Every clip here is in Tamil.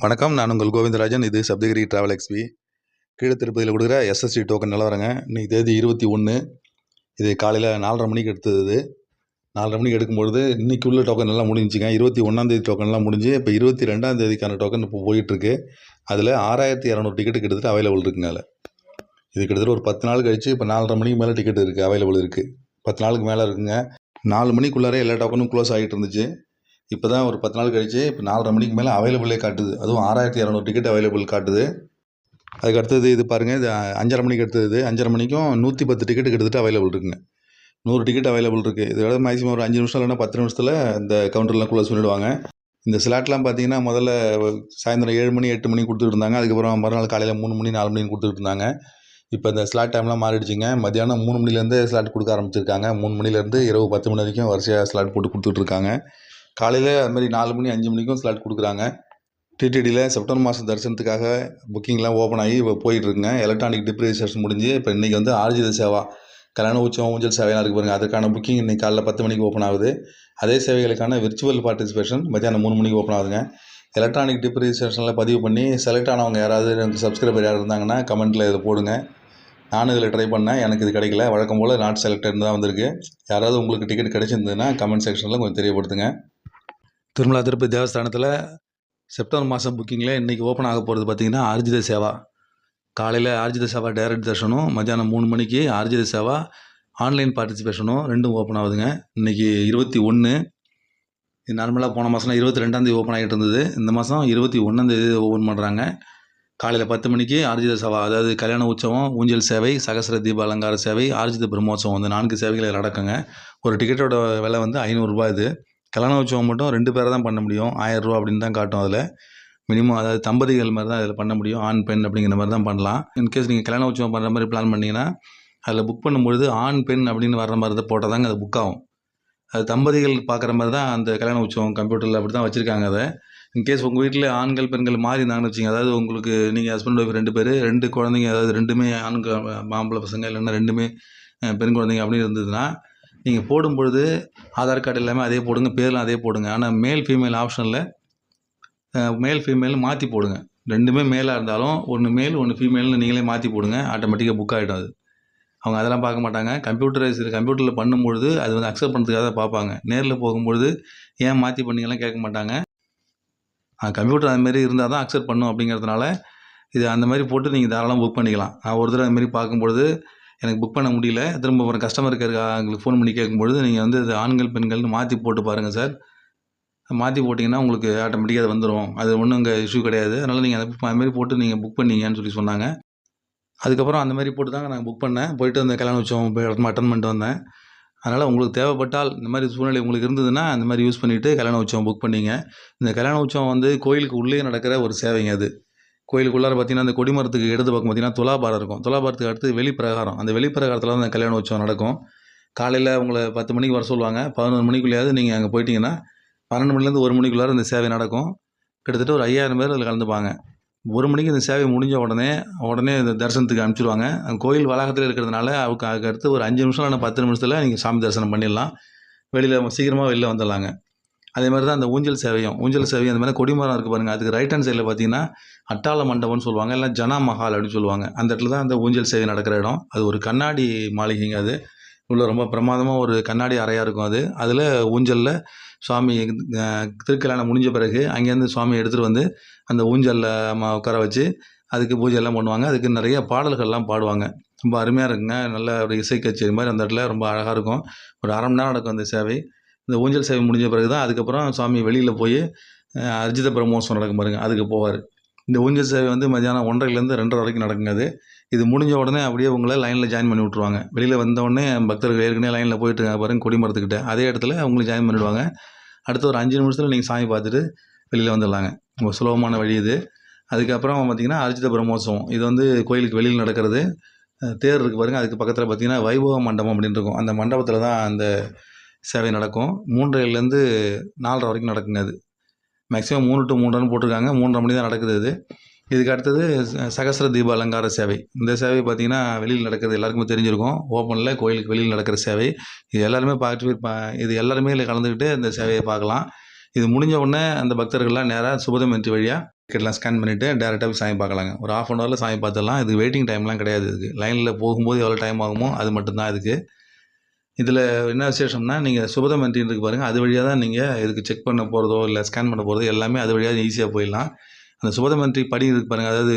வணக்கம். நான் உங்கள் கோவிந்தராஜன். இது சப்தகிரி டிராவல் எக்ஸ்பி. கீழ திருப்பதியில் கொடுக்குற எஸ்எஸ்டி டோக்கன் நிலவரங்க. இன்றைக்கி தேதி 21. இது காலையில் 4:30 மணிக்கு எடுத்தது. 4:30 மணிக்கு எடுக்கும்பொழுது இன்றைக்கி உள்ள டோக்கன் எல்லாம் முடிஞ்சுங்க. 21ஆம் டோக்கன்லாம் முடிஞ்சு இப்போ 22ஆம் டோக்கன் இப்போ போயிட்டுருக்கு. அதில் 6200 டிக்கெட்டு கிட்டத்தட்ட அவைலபிள் இருக்குங்க. அதில் இது கிட்டத்தட்ட ஒரு 10 நாள் கழிச்சு இப்போ 4:30 மணிக்கு மேலே டிக்கெட் இருக்குது, அவைலபிள் இருக்குது. 10 நாளுக்கு மேலே இருக்குங்க. 4 மணிக்குள்ளாரே எல்லா டோக்கனும் க்ளோஸ் ஆகிட்டு இருந்துச்சு. இப்போ தான் ஒரு 10 நாள் கழிச்சு இப்போ 4:30 மணிக்கு மேலே அவைலபிளே காட்டுது. அதுவும் 6200 டிக்கெட் அவைலபிள் காட்டுது. அதுக்கு அடுத்தது இது பாருங்கள், இது 5:30 மணிக்கு எடுத்தது. 5:30 மணிக்கும் 110 டிக்கெட்டு கிட்டத்தட்ட அவைலபிள் இருக்குங்க. 100 டிக்கெட் அவைலபிள் இருக்குது. இதோட மேக்ஸிமம் ஒரு 5 நிமிஷம் இல்லைன்னா 10 நிமிஷத்தில் இந்த கவுண்டர்லாம் க்ளோஸ் பண்ணிவிடுவாங்க. இந்த ஸ்லாட்லாம் பார்த்தீங்கன்னா முதல்ல சாயந்தரம் 7 மணி 8 மணிக்கு கொடுத்துட்டு இருந்தாங்க. அதுக்கப்புறம் மறுநாள் காலையில் 3 மணி 4 மணிக்கு கொடுத்துட்டு இருந்தாங்க. இப்போ இந்த ஸ்லாட் டைம்லாம் மாறிடுச்சிங்க. மத்தியானம் 3 மணிலேருந்து ஸ்லாட் கொடுக்க ஆரம்பிச்சிருக்காங்க. 3 மணிலேருந்து இரவு 10 மணி வரைக்கும் வரிசையாக ஸ்லாட் போட்டு கொடுத்துட்ருக்காங்க. காலையில் அதுமாதிரி 4 மணி 5 மணிக்கும் ஸ்லாட் கொடுக்குறாங்க. டிடிடியில் செப்டம்பர் மாதம் தரிசனத்துக்காக புக்கிங்லாம் ஓப்பன் ஆகி இப்போ போயிட்டுருக்குங்க. எலக்ட்ரானிக் டிப் ரெஜிஸ்ட்ரேஷன் முடிஞ்சு இப்போ இன்றைக்கி வந்து ஆர்ஜித சேவா கல்யாண உற்சவம் ஊஞ்சல் சேவையெல்லாம் இருக்குது பாருங்கள். அதுக்கான புக்கிங் இன்றைக்கி காலைல 10 மணிக்கு ஓப்பன் ஆகுது. அதே சேவைகளுக்கான விர்ச்சுவல் பார்ட்டிசிபேஷன் மத்தியானம் 3 மணிக்கு ஓப்பன் ஆகுதுங்க. எலக்ட்ரானிக் டிப் ரெஜிஸ்ட்ரேஷனில் பதிவு பண்ணி செலக்ட் ஆனவங்க யாராவது எனக்கு சப்ஸ்கிரைபர் யாராவது இருந்தாங்கன்னா கமெண்ட்டில் இதை போடுங்க. நானும் இதில் ட்ரை பண்ணேன், எனக்கு இது கிடைக்கல. வழக்கம் போல் நாட் செலக்டட் தான் வந்திருக்கு. யாராவது உங்களுக்கு டிக்கெட் கிடைச்சிருந்ததுன்னா கமெண்ட் செக்ஷனில் கொஞ்சம் தெரியப்படுத்துங்க. திருமலா திருப்பதி தேவஸ்தானத்தில் செப்டம்பர் மாதம் புக்கிங்கில் இன்றைக்கி ஓப்பன் ஆக போகிறது பார்த்திங்கன்னா ஆர்ஜித சேவா. காலையில் ஆர்ஜித சேவா டைரக்ட் தர்ஷனும், மத்தியானம் 3 மணிக்கு ஆர்ஜித சேவா ஆன்லைன் பார்ட்டிசிபேஷனும் ரெண்டும் ஓப்பன் ஆகுதுங்க. இன்றைக்கி 21. இது நார்மலாக போன மாதம்லாம் 22ஆம் ஓப்பன் ஆகிட்டு இருந்தது. இந்த மாதம் 21ஆம் ஓப்பன் பண்ணுறாங்க. காலையில் 10 மணிக்கு ஆர்ஜித சேவா, அதாவது கல்யாண உற்சவம், ஊஞ்சல் சேவை, சகஸ்ர தீப அலங்கார சேவை, ஆர்ஜித பிரம்மோற்சவம், இந்த 4 சேவைகள் நடக்குங்க. ஒரு டிக்கெட்டோட விலை வந்து 500 ரூபாய். இது கல்யாண உற்சவம் மட்டும் 2 பேரை தான் பண்ண முடியும். 1000 ரூபா அப்படின்னு தான் காட்டும். அதில் மினிமம், அதாவது தம்பதிகள் மாதிரி தான் இதில் பண்ண முடியும். ஆண் பெண் அப்படிங்கிற மாதிரி தான் பண்ணலாம். இன்கேஸ் நீங்கள் கல்யாண உற்சவம் பண்ணுற மாதிரி பிளான் பண்ணிங்கன்னா அதில் புக் பண்ணும்பொழுது ஆண் பெண் அப்படின்னு வர்ற மாதிரி தான் போட்டால் தாங்க அது புக் ஆகும். அது தம்பதிகள் பார்க்குற மாதிரி தான் அந்த கல்யாண உற்சவம் கம்ப்யூட்டரில் அப்படி தான் வச்சுருக்காங்க. அதை இன்கேஸ் உங்கள் வீட்டில் ஆண்கள் பெண்கள் மாறி இருந்தாங்கன்னு வச்சுங்க, அதாவது உங்களுக்கு நீங்கள் ஹஸ்பண்ட் ஒய்ஃப் 2 பேர், 2 குழந்தைங்க, அதாவது 2மே ஆண்கள் மாம்பழ பசங்க, இல்லைன்னா 2மே பெண் குழந்தைங்க அப்படின்னு இருந்ததுன்னா நீங்கள் போடும்பொழுது ஆதார் கார்டு எல்லாமே அதே போடுங்க, பேர்லாம் அதே போடுங்க. ஆனால் மேல் ஃபீமேல் ஆப்ஷனில் மேல் ஃபீமேல்னு மாற்றி போடுங்க. 2மே மேலாக இருந்தாலும் ஒன்று மேல் ஒன்று ஃபீமேல்னு நீங்களே மாற்றி போடுங்க. ஆட்டோமேட்டிக்காக புக் ஆகிடும். அது அவங்க அதெல்லாம் பார்க்க மாட்டாங்க. கம்ப்யூட்டரில் பண்ணும்பொழுது அது வந்து அக்செப்ட் பண்ணுறதுக்காக தான் பார்ப்பாங்க. நேரில் போகும்பொழுது ஏன் மாற்றி பண்ணீங்கலாம் கேட்க மாட்டாங்க. கம்ப்யூட்டர் அதுமாரி இருந்தால் தான் அக்செப்ட் பண்ணும் அப்படிங்கிறதுனால இது அந்த மாதிரி போட்டு நீங்கள் தாராளமாக புக் பண்ணிக்கலாம். நான் ஒரு தடவை அதுமாரி பார்க்கும்பொழுது எனக்கு புக் பண்ண முடியல. திரும்ப ஒரு கஸ்டமர் கேருக்கு அவங்களுக்கு ஃபோன் பண்ணி கேட்கும்பொழுது நீங்கள் வந்து அது ஆண்கள் பெண்கள்னு மாற்றி போட்டு பாருங்கள் சார். மாற்றி போட்டிங்கன்னா உங்களுக்கு ஆட்டோமேட்டிக்காக அது வந்துடும். அது ஒன்றும் இங்கே இஷ்யூ கிடையாது. அதனால் நீங்கள் அதுமாரி போட்டு நீங்கள் புக் பண்ணீங்கன்னு சொல்லி சொன்னாங்க. அதுக்கப்புறம் அந்த மாதிரி போட்டு தாங்க நான் புக் பண்ணேன். போயிட்டு அந்த கல்யாண உற்சவம் போய் அட்டன் பண்ணிட்டு வந்தேன். அதனால் உங்களுக்கு தேவைப்பட்டால் இந்த மாதிரி சூழ்நிலை உங்களுக்கு இருந்ததுன்னா அந்த மாதிரி யூஸ் பண்ணிவிட்டு கல்யாண உற்சவம் புக் பண்ணிங்க. இந்த கல்யாண உற்சவம் வந்து கோயிலுக்கு உள்ளே நடக்கிற ஒரு சேவைங்க. அது கோயிலுக்குள்ளார பார்த்தீங்கன்னா அந்த கொடிமரத்துக்கு இடது பக்கம் பார்த்தீங்கன்னா துலாபாரம் இருக்கும். துலாபாரத்துக்கு அடுத்து வெளிப்பிரகாரம். அந்த வெளிப்பிரகாரத்தில் தான் அந்த கல்யாண உற்சவம் நடக்கும். காலையில் உங்களை 10 மணிக்கு வர சொல்லுவாங்க. 11 மணிக்குள்ளேயாவது நீங்கள் அங்கே போயிட்டீங்கன்னா 12 மணிலேருந்து 1 மணிக்குள்ளார இந்த சேவை நடக்கும். கிட்டத்தட்ட ஒரு 5000 பேர் அதில் கலந்துப்பாங்க. 1 மணிக்கு இந்த சேவை முடிஞ்ச உடனே இந்த தரிசனத்துக்கு அனுப்பிச்சிடுவாங்க. கோயில் வளாகத்தில் இருக்கிறதுனால அதுக்கு அடுத்து ஒரு 5 நிமிஷம் இல்லைன்னா 10 நிமிஷத்தில் நீங்கள் சாமி தரிசனம் பண்ணிடலாம். வெளியில் சீக்கிரமாக வெளில வந்துடலாங்க. அதே மாதிரி தான் அந்த ஊஞ்சல் சேவையும் அந்த மாதிரி கொடிமரம் இருக்குது பாருங்கள். அதுக்கு ரைட் ஹேண்ட் சைடில் பார்த்தீங்கன்னா அட்டாள மண்டபம்னு சொல்லுவாங்க, இல்லை ஜனா மஹால் அப்படின்னு சொல்லுவாங்க. அந்த இடத்துல தான் அந்த ஊஞ்சல் சேவை நடக்கிற இடம். அது ஒரு கண்ணாடி மாளிகைங்க. அது உள்ள ரொம்ப பிரமாதமாக ஒரு கண்ணாடி அறையாக இருக்கும். அதில் ஊஞ்சலில் சுவாமி திருக்கல்யாணம் முடிஞ்ச பிறகு அங்கேருந்து சுவாமி எடுத்துகிட்டு வந்து அந்த ஊஞ்சலில் உட்கார வச்சு அதுக்கு பூஜையெல்லாம் பண்ணுவாங்க. அதுக்கு நிறைய பாடல்கள்லாம் பாடுவாங்க. ரொம்ப அருமையாக இருக்குங்க. நல்ல ஒரு இசை கச்சேரி மாதிரி அந்த இடத்துல ரொம்ப அழகாக இருக்கும். ஒரு 1/2 மணி நேரம் நடக்கும் அந்த சேவை. இந்த ஊஞ்சல் சேவை முடிஞ்ச பிறகு தான் அதுக்கப்புறம் சுவாமி வெளியில் போய் அர்ஜித பிரம்மோற்சவம் நடக்கும் பாருங்க, அதுக்கு போவார். இந்த ஊஞ்சல் சேவை வந்து மதியானம் 1:30லேருந்து 2:30 வரைக்கும் நடக்குங்க. இது முடிஞ்ச உடனே அப்படியே உங்களை லைனில் ஜாயின் பண்ணி விட்ருவாங்க. வெளியில் வந்தவுடனே பக்தர்கள் ஏற்கனவே லைனில் போயிட்டு பாருங்கள் கொடிமரத்துக்கிட்ட, அதே இடத்துல அவங்களும் ஜாயின் பண்ணிவிடுவாங்க. அடுத்து ஒரு 5 நிமிஷத்தில் நீங்கள் சாமி பார்த்துட்டு வெளியில் வந்துடலாங்க. ரொம்ப சுலபமான வழி இது. அதுக்கப்புறம் பார்த்திங்கன்னா அர்ஜித பிரம்மோற்சவம். இது வந்து கோயிலுக்கு வெளியில் நடக்கிறது. தேர் இருக்குது பாருங்கள், அதுக்கு பக்கத்தில் பார்த்திங்கன்னா வைபவ மண்டபம் அப்படின்னு இருக்கும். அந்த மண்டபத்தில் தான் அந்த சேவை நடக்கும். 3:30லேருந்து 4:30 வரைக்கும் நடக்குங்க. அது மேக்ஸிமம் 3 to 3:30 போட்டிருக்காங்க. 3:30 மணி தான் நடக்குது. இதுக்கு அடுத்தது சகஸ்ர தீப அலங்கார சேவை. இந்த சேவை பார்த்திங்கன்னா வெளியில் நடக்கிறது எல்லாருக்குமே தெரிஞ்சிருக்கும். ஓப்பனில் கோயிலுக்கு வெளியில் நடக்கிற சேவை. இது எல்லாருமே இது எல்லாருமே இதில் கலந்துக்கிட்டு இந்த சேவையை பார்க்கலாம். இது முடிஞ்ச உடனே அந்த பக்தர்கள்லாம் நேராக சுபதம் என்ட்ரி வழியாக டிக்கெட்லாம் ஸ்கேன் பண்ணிவிட்டு டேரெக்டாக போய் சாமி பார்க்கலாங்க. ஒரு 1/2 அன் ஹவரில் சாமி பார்த்துடலாம். இது வெயிட்டிங் டைம்லாம் கிடையாது இதுக்கு. லைனில் போகும்போது எவ்வளோ டைம் ஆகுமோ அது மட்டும்தான் இதுக்கு. இதில் என்ன விசேஷம்னா, நீங்கள் சுபதம் என்ட்ரின்னு இருக்குது பாருங்கள், அது வழியாக தான் நீங்கள் இதுக்கு செக் பண்ண போகிறதோ இல்லை ஸ்கேன் பண்ண போகிறதோ எல்லாமே அது வழியாக ஈஸியாக போயிடலாம். அந்த சுபதம் என்ட்ரி படி இருக்குது பாருங்கள், அதாவது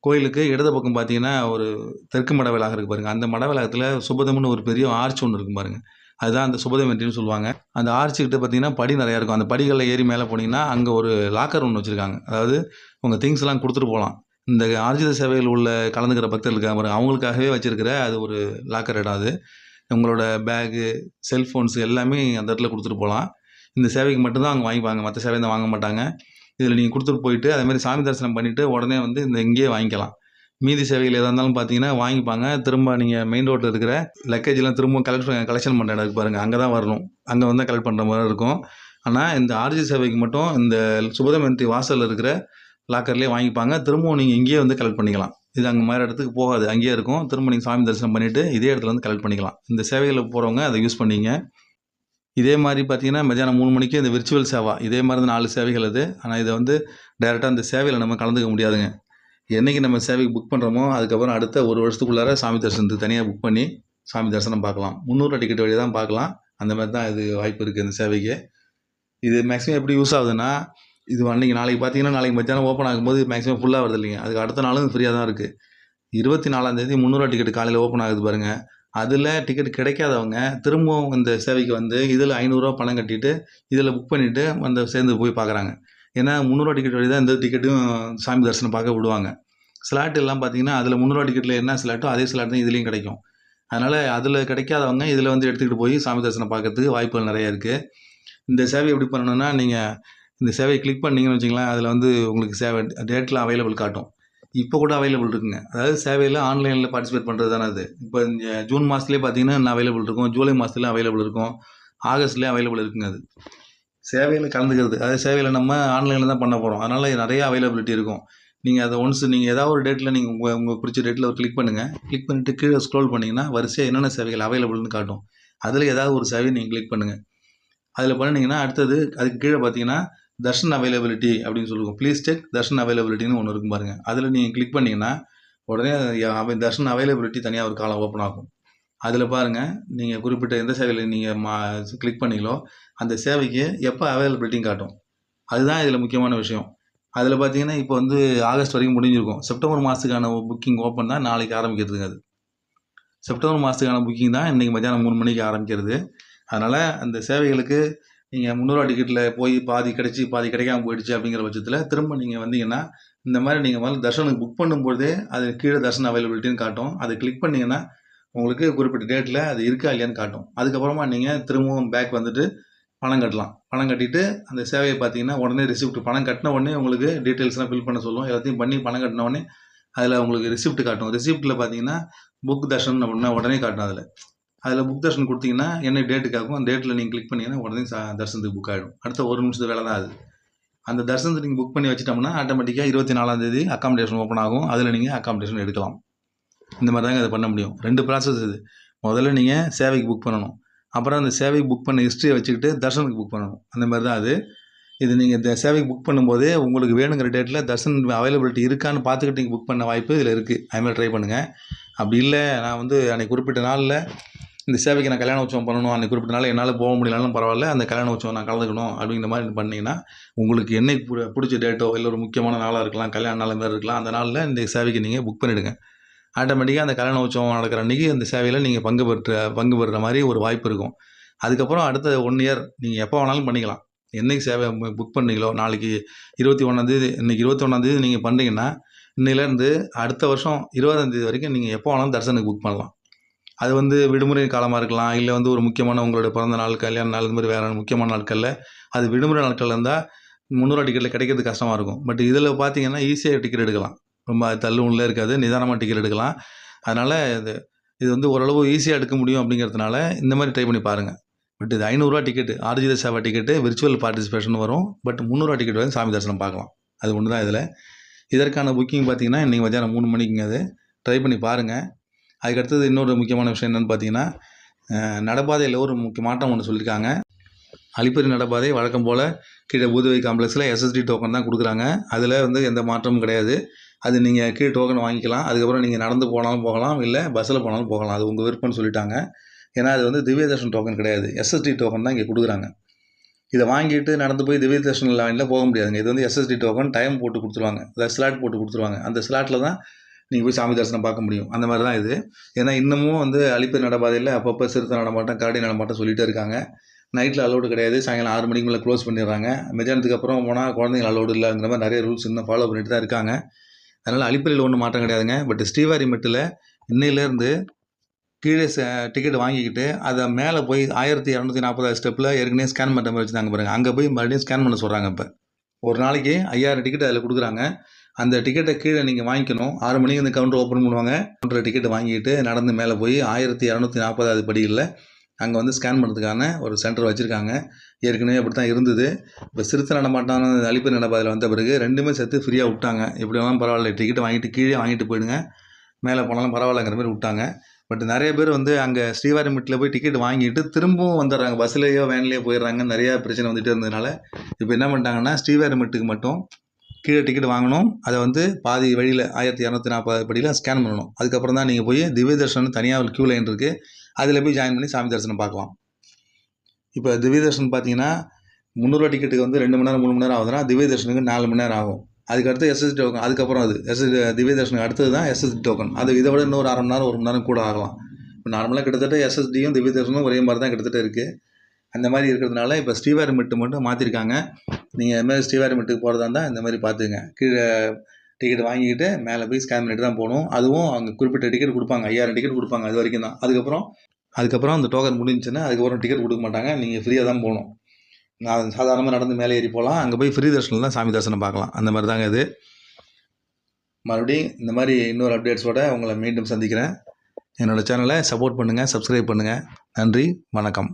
கோயிலுக்கு இடது பக்கம் பார்த்தீங்கன்னா ஒரு தெற்கு மட வளாகம் இருக்குது பாருங்கள். அந்த மட வளாகத்தில் சுபதம்னு ஒரு பெரிய ஆர்ச் ஒன்று இருக்கும் பாருங்கள், அதுதான் அந்த சுபதம் என்ட்ரின்னு சொல்லுவாங்க. அந்த ஆர்ச்சுக்கிட்ட பார்த்தீங்கன்னா படி நிறையா இருக்கும். அந்த படிகளில் ஏறி மேலே போனீங்கன்னா அங்கே ஒரு லாக்கர் ஒன்று வச்சுருக்காங்க. அதாவது உங்கள் திங்ஸ்லாம் கொடுத்துட்டு போகலாம். இந்த ஆர்ஜித சேவையில் உள்ள கலந்துக்கிற பக்தர்களுக்காக பாருங்கள், அவங்களுக்காகவே வச்சுருக்கிற அது ஒரு லாக்கர் இடம். அது உங்களோட பேகு, செல்ஃபோன்ஸ் எல்லாமே அந்த இடத்துல கொடுத்துட்டு போகலாம். இந்த சேவைக்கு மட்டும்தான் அவங்க வாங்கிப்பாங்க, மற்ற சேவை தான் வாங்க மாட்டாங்க. இதில் நீங்கள் கொடுத்துட்டு போயிட்டு அதேமாதிரி சாமி தரிசனம் பண்ணிவிட்டு உடனே வந்து இங்கேயே வாங்கிக்கலாம். மீதி சேவைகள் எதாக இருந்தாலும் பார்த்தீங்கன்னா வாங்கிப்பாங்க. திரும்ப நீங்கள் மெயின் ரோட்டில் இருக்கிற லக்கேஜெலாம் திரும்ப கலெக்ஷன் பண்ணுற இடம் இருக்குது பாருங்கள், அங்கே தான் வரணும். அங்கே வந்து கலெக்ட் பண்ணுற மாதிரி இருக்கும். ஆனால் இந்த ஆர்ஜி சேவைக்கு மட்டும் இந்த சுபதம் என்ட்ரி வாசலில் இருக்கிற லாக்கர்லேயே வாங்கிப்பாங்க. திரும்பவும் நீங்கள் இங்கேயே வந்து கலெக்ட் பண்ணிக்கலாம். இது அங்கே மாதிரி இடத்துக்கு போகாது, அங்கேயே இருக்கும். திரும்ப நீங்கள் சாமி தரிசனம் பண்ணிவிட்டு இதே இடத்துல வந்து கலெக்ட் பண்ணிக்கலாம். இந்த சேவைகளில் போகிறவங்க அதை யூஸ் பண்ணிங்க. இதே மாதிரி பார்த்தீங்கன்னா மத்தியானம் 3 மணிக்கு இந்த விர்ச்சுவல் சேவா, இதே மாதிரி தான் 4 சேவைகள் அது. ஆனால் இதை வந்து டைரெக்டாக அந்த சேவையில் நம்ம கலந்துக்க முடியாதுங்க. என்றைக்கு நம்ம சேவைக்கு புக் பண்ணுறோமோ அதுக்கப்புறம் அடுத்த 1 வருஷத்துக்குள்ளார சாமி தரிசனத்துக்கு தனியாக புக் பண்ணி சாமி தரிசனம் பார்க்கலாம். 300 டிக்கெட் வழியாக தான் பார்க்கலாம். அந்த மாதிரி தான் இது வாய்ப்பு இருக்குது இந்த சேவைக்கு. இது மேக்ஸிமம் எப்படி யூஸ் ஆகுதுன்னா, இது நாளைக்கு பார்த்தீங்கன்னா நாளைக்கு மத்தியானம் ஓப்பன் ஆகும்போது மேக்ஸிமம் ஃபுல்லாக வருது இல்லைங்க, அதுக்கு அடுத்த நாளும் ஃப்ரீயாக தான் இருக்குது. 24ஆம் தேதி 300 டிக்கெட் காலையில் ஓப்பன் ஆகுது பாருங்கள். அதில் டிக்கெட் கிடைக்காதவங்க திரும்பவும் இந்த சேவைக்கு வந்து இதில் 500 பணம் கட்டிட்டு இதில் புக் பண்ணிவிட்டு வந்து சேர்ந்து போய் பார்க்குறாங்க. ஏன்னா 300 டிக்கெட் வழி தான் இந்த டிக்கெட்டும் சாமி தரிசனம் பார்க்க விடுவாங்க. ஸ்லாட் எல்லாம் பார்த்தீங்கன்னா அதில் 300 டிக்கெட்டில் என்ன ஸ்லாட்டோ அதே ஸ்லாட் தான் இதுலேயும் கிடைக்கும். அதனால் அதில் கிடைக்காதவங்க இதில் வந்து எடுத்துக்கிட்டு போய் சாமி தரிசனம் பார்க்கறதுக்கு வாய்ப்புகள் நிறைய இருக்குது. இந்த சேவை எப்படி பண்ணணும்னா, நீங்கள் இந்த சேவையை கிளிக் பண்ணிங்கன்னு வச்சிங்களேன், அதில் வந்து உங்களுக்கு சேவை டேட்லாம் அவைலபிள் காட்டும். இப்போ கூட அவைலபிள் இருக்குங்க. அதாவது சேவையில் ஆன்லைனில் பார்ட்டிசிபேட் பண்ணுறது தானே அது. இப்போ ஜூன் மாதத்துலேயே பார்த்தீங்கன்னா இன்னும் அவைலபிள் இருக்கும், ஜூலை மாதத்துலேயும் அவைலபிள் இருக்கும், ஆகஸ்ட்லேயும் அவைலபிள் இருக்குங்க. அது சேவையில் கலந்துக்கிறது, அதாவது சேவையில் நம்ம ஆன்லைனில் தான் பண்ண போகிறோம், அதனால் நிறைய அவைலபிலிட்டி இருக்கும். நீங்கள் அதை ஒன்ஸ் நீங்கள் ஏதாவது ஒரு டேட்டில் நீங்கள் உங்களுக்கு பிடிச்ச டேட்டில் ஒரு கிளிக் பண்ணுங்கள். கிளிக் பண்ணிவிட்டு கீழே ஸ்க்ரோல் பண்ணிங்கன்னா வரிசையாக என்னென்ன சேவைகள் அவைலபிள்னு காட்டும். அதில் ஏதாவது ஒரு சேவையை நீங்கள் கிளிக் பண்ணுங்கள். அதில் பண்ணிங்கன்னா அடுத்தது அதுக்கு கீழே பார்த்தீங்கன்னா தர்ஷன் அவைலபிலிட்டி அப்படின்னு சொல்லுவோம். ப்ளீஸ் செக் தர்ஷன் அவைலபிலிட்டின்னு ஒன்று இருக்கும் பாருங்கள். அதில் நீங்கள் கிளிக் பண்ணிங்கன்னா உடனே தர்ஷன் அவைலபிலிட்டி தனியாக ஒரு காலம் ஓப்பன் ஆகும். அதில் பாருங்கள், நீங்கள் குறிப்பிட்ட எந்த சேவையில் நீங்கள் கிளிக் பண்ணீங்களோ அந்த சேவைக்கு எப்போ அவைலபிலிட்டியும் காட்டும். அதுதான் இதில் முக்கியமான விஷயம். அதில் பார்த்தீங்கன்னா இப்போ வந்து ஆகஸ்ட் வரைக்கும் முடிஞ்சிருக்கும். செப்டம்பர் மாதத்துக்கான புக்கிங் ஓப்பன் தான் நாளைக்கு ஆரம்பிக்கிறதுங்க. அது செப்டம்பர் மாதத்துக்கான புக்கிங் தான் இன்றைக்கி மத்தியானம் 3 மணிக்கு ஆரம்பிக்கிறது. அதனால் அந்த சேவைகளுக்கு நீங்கள் 300 டிக்கெட்டில் போய் பாதி கிடச்சி பாதி கிடைக்காம போயிடுச்சு அப்படிங்கிற பட்சத்தில் திரும்ப நீங்கள் வந்தீங்கன்னா இந்த மாதிரி நீங்கள் முதல்ல தர்ஷனுக்கு புக் பண்ணும்போதே அது கீழே தர்ஷன் அவைலபிலிட்டின்னு காட்டும். அதை கிளிக் பண்ணிங்கன்னா உங்களுக்கு குறிப்பிட்ட டேட்டில் அது இருக்கா இல்லையான்னு காட்டும். அதுக்கப்புறமா நீங்கள் திரும்பவும் பேக் வந்துட்டு பணம் கட்டலாம். பணம் கட்டிட்டு அந்த சேவையை பார்த்தீங்கன்னா உடனே ரிசிப்ட் பணம் கட்டின உடனே உங்களுக்கு டீட்டெயில்ஸ்லாம் ஃபில் பண்ண சொல்லும். எல்லாத்தையும் பண்ணி பணம் கட்டின உடனே அதில் உங்களுக்கு ரிசிப்ட் காட்டும். ரிசிப்ட்டில் பார்த்தீங்கன்னா புக் தர்ஷன் அப்படின்னா உடனே காட்டும். அதில் புக் தர்ஷன் கொடுத்தீங்கன்னா என்ன டேட்டுக்காகும், அந்த டேட்டில் நீங்கள் கிளிக் பண்ணிங்கன்னா உடனே தர்சனத்துக்கு புக் ஆகிடும். அடுத்த 1 நிமிஷத்து வேலை தான் அது. அந்த தர்சனத்தை நீங்கள் புக் பண்ணி வச்சிட்டோம்னா ஆட்டோமேட்டிக்காக 24ஆம் தேதி அக்காமடேஷன் ஓப்பன் ஆகும். அதில் நீங்கள் அக்காமடேஷன் எடுக்கலாம். இந்த மாதிரி தாங்க அதை பண்ண முடியும். 2 ப்ராசஸ் இது. முதல்ல நீங்கள் சேவைக்கு புக் பண்ணணும், அப்புறம் அந்த சேவைக்கு புக் பண்ண ஹிஸ்ட்ரியை வச்சுக்கிட்டு தர்ஷனுக்கு புக் பண்ணணும். அந்த மாதிரி தான் அது. இது நீங்கள் இந்த சேவைக்கு புக் பண்ணும்போதே உங்களுக்கு வேணுங்கிற டேட்டில் தர்ஷன் அவைலபிலிட்டி இருக்கான்னு பார்த்துக்கிட்டு நீங்கள் புக் பண்ண வாய்ப்பு இதில் இருக்குது. அதுமாதிரி ட்ரை பண்ணுங்கள். அப்படி இல்லை நான் வந்து அன்றைக்கி குறிப்பிட்ட நாளில் இந்த சேவைக்கு நான் கல்யாண உற்சவம் பண்ணணும், அன்றைக்கி குறிப்பிட்ட நாள் என்னால் போக முடியலனாலும் பரவாயில்ல, அந்த கல்யாண உற்சவம் நான் கலந்துக்கணும் அப்படிங்கிற மாதிரி பண்ணிங்கன்னா உங்களுக்கு என்னைக்கு பிடிச்ச டேட்டோ இல்லை ஒரு முக்கியமான நாளாக இருக்கலாம், கல்யாண நாள் மாதிரி இருக்கலாம், அந்த நாளில் இந்த சேவைக்கு நீங்கள் புக் பண்ணிவிடுங்க. ஆட்டோமேட்டிக்காக அந்த கல்யாண உற்சவம் நடக்கிற அன்றைக்கி அந்த சேவையில் நீங்கள் பங்கு பெறுற மாதிரி ஒரு வாய்ப்பு இருக்கும். அதுக்கப்புறம் அடுத்த 1 இயர் நீங்கள் எப்போ வேணாலும் பண்ணிக்கலாம். என்றைக்கு சேவை புக் பண்ணீங்களோ, நாளைக்கு 21ஆம் தேதி, இன்றைக்கி 21ஆம் தேதி நீங்கள் பண்ணுறீங்கன்னா இன்னிலேருந்து அடுத்த வருஷம் 20ஆம் தேதி வரைக்கும் நீங்கள் எப்போ வேணாலும் தர்சனுக்கு புக் பண்ணலாம். அது வந்து விடுமுறை காலமாக இருக்கலாம், இல்லை வந்து ஒரு முக்கியமான உங்களோட பிறந்த நாள், கல்யாண நாள், இது மாதிரி வேறு முக்கியமான நாட்களில். அது விடுமுறை நாட்கள் இருந்தால் 300 டிக்கெட்டில் கிடைக்கிறது கஷ்டமாக இருக்கும். பட் இதில் பார்த்தீங்கன்னா ஈஸியாக டிக்கெட் எடுக்கலாம். ரொம்ப தள்ளுமுள்ளே இருக்காது, நிதானமாக டிக்கெட் எடுக்கலாம். அதனால் இது வந்து ஓரளவு ஈஸியாக எடுக்க முடியும் அப்படிங்கிறதுனால இந்த மாதிரி ட்ரை பண்ணி பாருங்கள். பட் இது 500 ticket, Arjitha Seva ticket, virtual participation வரும். பட் 300 டிக்கெட் வரைக்கும் சாமி தரிசனம் பார்க்கலாம். அது ஒன்று தான் இதில். இதற்கான புக்கிங் பார்த்தீங்கன்னா இன்றைக்கி மத்தியானம் 3 மணிக்குங்க. அது ட்ரை பண்ணி பாருங்கள். அதுக்கடுத்தது இன்னொரு முக்கியமான விஷயம் என்னென்னு பார்த்தீங்கன்னா, நடைபாதையில் ஒரு முக்கிய மாற்றம் ஒன்று சொல்லியிருக்காங்க. அலிப்பரி நடப்பாதை வழக்கம் போல் கீழே பூதேவி காம்ப்ளெக்ஸில் எஸ்எஸ்டி டோக்கன் தான் கொடுக்குறாங்க. அதில் வந்து எந்த மாற்றமும் கிடையாது. அது நீங்கள் கீழே டோக்கன் வாங்கிக்கலாம். அதுக்கப்புறம் நீங்கள் நடந்து போனாலும் போகலாம், இல்லை பஸ்ஸில் போனாலும் போகலாம். அது உங்கள் விருப்பம்னு சொல்லிட்டாங்க. ஏன்னா அது வந்து திவ்ய தர்ஷன் டோக்கன் கிடையாது, எஸ்எஸ்டி டோக்கன் தான் இங்கே கொடுக்குறாங்க. இதை வாங்கிட்டு நடந்து போய் திவ்ய தர்ஷன் லைனில் போக முடியாதுங்க. இது வந்து எஸ்எஸ்டி டோக்கன் டைம் போட்டு கொடுத்துருவாங்க, அதாவது ஸ்லாட் போட்டு கொடுத்துருவாங்க. அந்த ஸ்லாட்டில் தான் நீங்கள் போய் சாமி தரிசனம் பார்க்க முடியும். அந்த மாதிரி தான் இது. ஏன்னா இன்னமும் வந்து அலிப்பரி நடப்பாதையில் அப்பப்போ சிறுத்தை நடமாட்டம், கரடி நடமாட்டம் சொல்லிகிட்டே இருக்காங்க. நைட்டில் அலோடு கிடையாது. சாயங்காலம் 6 மணிக்கு மேலே க்ளோஸ் பண்ணிடுறாங்க. மத்தியானத்துக்கு அப்புறம் போனால் குழந்தைங்க அலோடு இல்லைங்கிற மாதிரி நிறைய ரூல்ஸ் இன்னும் ஃபாலோ பண்ணிட்டு தான் இருக்காங்க. அதனால் அலிப்பரியில் ஒன்றும் மாற்றம் கிடையாதுங்க. பட் ஸ்ரீவாரிமெட்டில் இன்னையிலேருந்து கீழே டிக்கெட் வாங்கிக்கிட்டு அதை மேலே போய் 1240 ஸ்டெப்பில் ஏற்கனவே ஸ்கேன் பண்ணுற மாதிரி வச்சுருந்தாங்க பாருங்கள். அங்கே போய் மறுபடியும் ஸ்கேன் பண்ண சொல்கிறாங்க. இப்போ ஒரு நாளைக்கு 5000 டிக்கெட் அதில் கொடுக்குறாங்க. அந்த டிக்கெட்டை கீழே நீங்கள் வாங்கிக்கணும். 6 மணிக்கு இந்த கவுண்டர் ஓப்பன் பண்ணுவாங்க. கவுண்டர் டிக்கெட் வாங்கிட்டு நடந்து மேலே போய் 1240 படிகளில் அங்கே வந்து ஸ்கேன் பண்ணுறதுக்கான ஒரு சென்டர் வச்சுருக்காங்க. ஏற்கனவே அப்படி தான் இருந்தது. இப்போ சிறுத்தை நடமாட்டான அலிப்பரி நடப்பாதையில் வந்த பிறகு ரெண்டுமே சேர்த்து ஃப்ரீயாக விட்டாங்க. எப்படி வேணாலும் பரவாயில்ல, டிக்கெட் வாங்கிட்டு கீழே வாங்கிட்டு போயிடுங்க, மேலே போனாலும் பரவாயில்லங்கிற மாதிரி விட்டாங்க. பட் நிறைய பேர் வந்து அங்கே ஸ்ரீவாரிமெட்டில் போய் டிக்கெட் வாங்கிட்டு திரும்பவும் வந்துடுறாங்க, பஸ்ஸுலேயோ வேன்லேயோ போயிடுறாங்க. நிறையா பிரச்சனை வந்துகிட்டே இருந்ததுனால இப்போ என்ன பண்ணிட்டாங்கன்னா, ஸ்ரீவாரிமெட்டுக்கு மட்டும் கீழே டிக்கெட் வாங்கணும். அதை வந்து பாதி வழியில் 1240 படியில் ஸ்கேன் பண்ணணும். அதுக்கப்புறம் தான் நீங்கள் போய் திவ்ய தர்ஷன் தனியாக ஒரு க்யூ லைன் இருக்குது, அதில் போய் ஜாயின் பண்ணி சாமி தரிசனம் பார்க்கலாம். இப்போ திவ்ய தர்ஷன் பார்த்தீங்கன்னா 300 டிக்கெட்டுக்கு வந்து 2 மணி நேரம் 3 மணி நேரம் ஆகுதுன்னா, திவ்ய தர்ஷனுக்கு 4 மணி நேரம் ஆகும். அதுக்கடுத்து எஸ்எஸ்டி டோக்கன், அதுக்கப்புறம் அது திவ்ய தர்ஷனுக்கு அடுத்தது தான் எஸ்எஸ்டி டோக்கன். அது இதை விட இன்னொரு 1/2 மணி நேரம் 1 மணி நேரம் கூட ஆகலாம். இப்போ நார்மலாக கிட்டத்தட்ட எஸ்எஸ்டியும் திவ்ய தர்ஷனும் ஒரே மாதிரி தான் கிட்டத்தட்ட இருக்குது. அந்த மாதிரி இருக்கிறதுனால இப்போ ஸ்ரீவாரிமெட்டு மட்டும் மாற்றிருக்காங்க. நீங்கள் இதுமாதிரி ஸ்ரீவாரிமெட்டுக்கு போகிறதா இருந்தால் இந்த மாதிரி பார்த்துங்க. கீழே டிக்கெட் வாங்கிக்கிட்டு மேலே போய் ஸ்கேன் பண்ணிட்டு தான் போகணும். அதுவும் அவங்க குறிப்பிட்ட டிக்கெட் கொடுப்பாங்க, 5000 டிக்கெட் கொடுப்பாங்க, அது வரைக்கும் தான். அதுக்கப்புறம் அந்த டோக்கன் முடிஞ்சுன்னா அதுக்கப்புறம் டிக்கெட் கொடுக்க மாட்டாங்க, நீங்கள் ஃப்ரீயாக தான் போகணும். நான் சாதாரணமாக நடந்து மேலே ஏறி போகலாம், அங்கே போய் ஃப்ரீ தர்ஷனில் தான் சாமி தரிசனம் பார்க்கலாம். அந்த மாதிரி தாங்க இது. மறுபடியும் இந்த மாதிரி இன்னொரு அப்டேட்ஸோடு உங்களை மீண்டும் சந்திக்கிறேன். என்னோடய சேனலை சப்போர்ட் பண்ணுங்கள், சப்ஸ்கிரைப் பண்ணுங்கள். நன்றி, வணக்கம்.